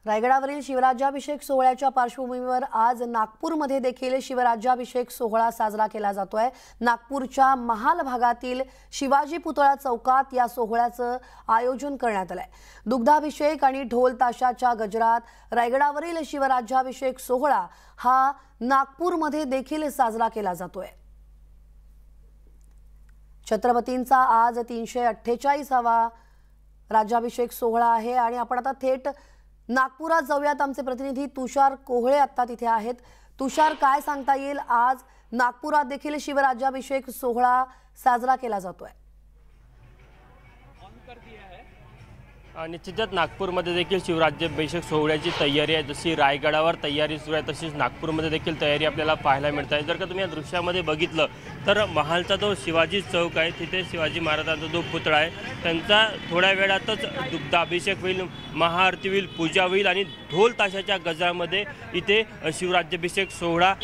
रायगडावरील शिवराज्याभिषेक सोहळ्याच्या पार्श्वभूमीवर आज नागपूरमध्ये देखील शिवराज्याभिषेक सोहळा साजरा केला जातोय। नागपूरच्या महाल भागातील शिवाजी पुतळा चौकात या सोहळ्याचं आयोजन करण्यात आलंय। दुग्धाभिषेक आणि ढोल ताशाच्या गजरात रायगडावरील शिवराज्याभिषेक सोहळा हा नागपूरमध्ये देखील साजरा केला जातोय। छत्रपतींचा आज 348वा राज्याभिषेक सोहळा आहे आणि आपण आता थेट नागपुरात जाऊयात। आमचे प्रतिनिधी तुषार कोहळे आता तिथे आहेत। तुषार, काय सांगता येईल, आज नागपुरात देखील शिवराज्याभिषेक सोहळा साजरा केला जातोय? निश्चितच नागपूरमध्ये देखील शिवराज्याभिषेक सोहळ्याची तयारी आहे। जशी रायगडावर तयारी सुरू आहे तशीच नागपूरमध्ये देखील तयारी आपल्याला पाहायला मिळते। जर का तुम्ही या दृश्यामध्ये बघितलं तर महालचा जो शिवाजी चौक आहे तिथे शिवाजी महाराजांचा जो पुतळा आहे त्यांचा थोड्या वेळातच दुग्धाभिषेक होईल, महाआरती होईल, पूजा होईल आणि ढोल ताशाच्या गजरामध्ये इथे शिवराज्याभिषेक सोहळा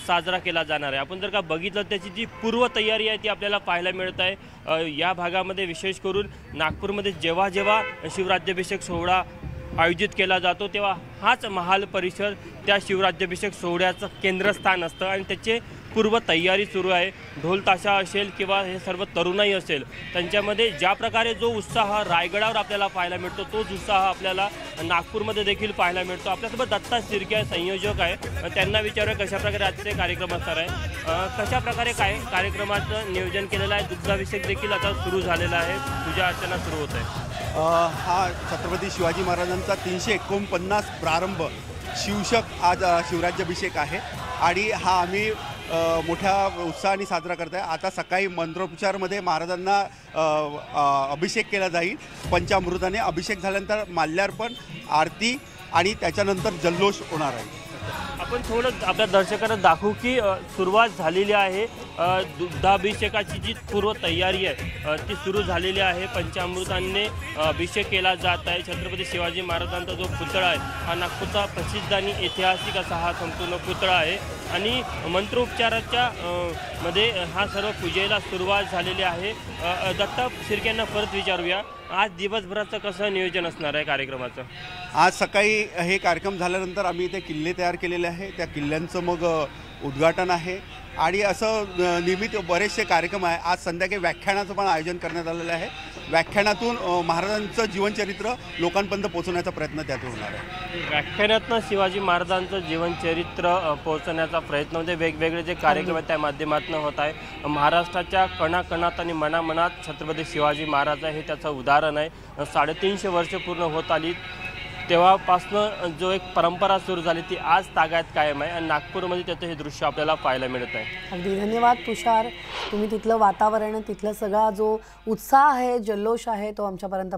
साजरा केला जाणार आहे। आपण जर का बघितलं त्याची जी पूर्व तयारी आहे ती आपल्याला पाहायला मिळत आहे। या भागामध्ये विशेष करून नागपूरमध्ये जेव्हा जेव्हा शिवराज्याभिषेक सोहळा आयोजित केला जातो तेव्हा हाच महाल परिसर त्या शिवराज्याभिषेक सोहळ्याचं केंद्रस्थान असतं आणि त्याचे पूर्व तयारी सुरू आहे। ढोल ताशा असेल किंवा हे सर्व तरुणाई असेल त्यांच्यामध्ये ज्या प्रकारे जो उत्साह रायगडावर आपल्याला पाहायला मिळतो तोच उत्साह आपल्याला नागपूरमध्ये देखील पाहायला मिळतो। आपल्यासोबत दत्ता शिर्के संयोजक आहे, त्यांना विचारूया कशा प्रकारे आजचे कार्यक्रम असणार आहे, कशा प्रकारे काय कार्यक्रमाचं नियोजन केलेलं आहे। दुग्धाभिषेक देखील आता सुरू झालेला आहे, पूजा अर्चना सुरू होत आहे। हा छत्रपती शिवाजी महाराजांचा 349 प्रारंभ शिवशक आज शिवराज्याभिषेक आहे आणि हा आम्ही मोठ्या उत्साहाने साजरा करत आहे। आता सकाळी मंत्रोपचारमध्ये महाराजांना अभिषेक केला जाईल। पंचामृताने अभिषेक झाल्यानंतर माल्यार्पण, आरती आणि त्याच्यानंतर जल्लोष होणार आहे। आपण थोडं आपल्या दर्शकांना दाखवू की सुरुवात झालेली आहे। दुग्धाभिषेकाची जी पूर्व तयारी आहे ती सुरू झालेली आहे। पंचामृतांनी अभिषेक केला जात आहे। छत्रपती शिवाजी महाराजांचा जो पुतळा आहे हा नागपूरचा प्रसिद्ध आणि ऐतिहासिक असा हा संपूर्ण पुतळा आहे आणि मंत्रोपचाराच्या मध्ये हा सर्व पूजेला सुरुवात झालेली आहे। दत्ता शिर्के यांना परत विचारूया, आज दिवसभराचं कसं नियोजन असणार आहे कार्यक्रमाचं? आज सकाळी हे कार्यक्रम झाल्यानंतर आम्ही इथे किल्ले तयार केलेले आहे, त्या किल्ल्यांचं मग उद्घाटन आहे आणि असं नियमित बरेचसे कार्यक्रम आहे। आज संध्याकाळी व्याख्यानाचं पण आयोजन करण्यात आलेलं आहे। व्याख्यानातून महाराजांचं जीवनचरित्र लोकांपर्यंत पोहोचवण्याचा प्रयत्न त्यातून होणार आहे। व्याख्यानातून शिवाजी महाराजांचं जीवनचरित्र पोहोचवण्याचा प्रयत्न म्हणजे वेगवेगळे जे कार्यक्रम आहेत त्या माध्यमातून होत आहे। महाराष्ट्राच्या कणाकणात आणि मनामनात छत्रपती शिवाजी महाराज हे त्याचं उदाहरण आहे। 350 वर्ष पूर्ण होत आली तेव्हापासनं जो एक परंपरा सुरू झाली ती आज तागायत कायम आहे आणि नागपूरमध्ये त्याचं हे दृश्य आपल्याला पाहायला मिळत आहे। अगदी धन्यवाद तुषार, तुम्ही तिथलं वातावरण, तिथलं सगळा जो उत्साह आहे, जल्लोष आहे तो आमच्यापर्यंत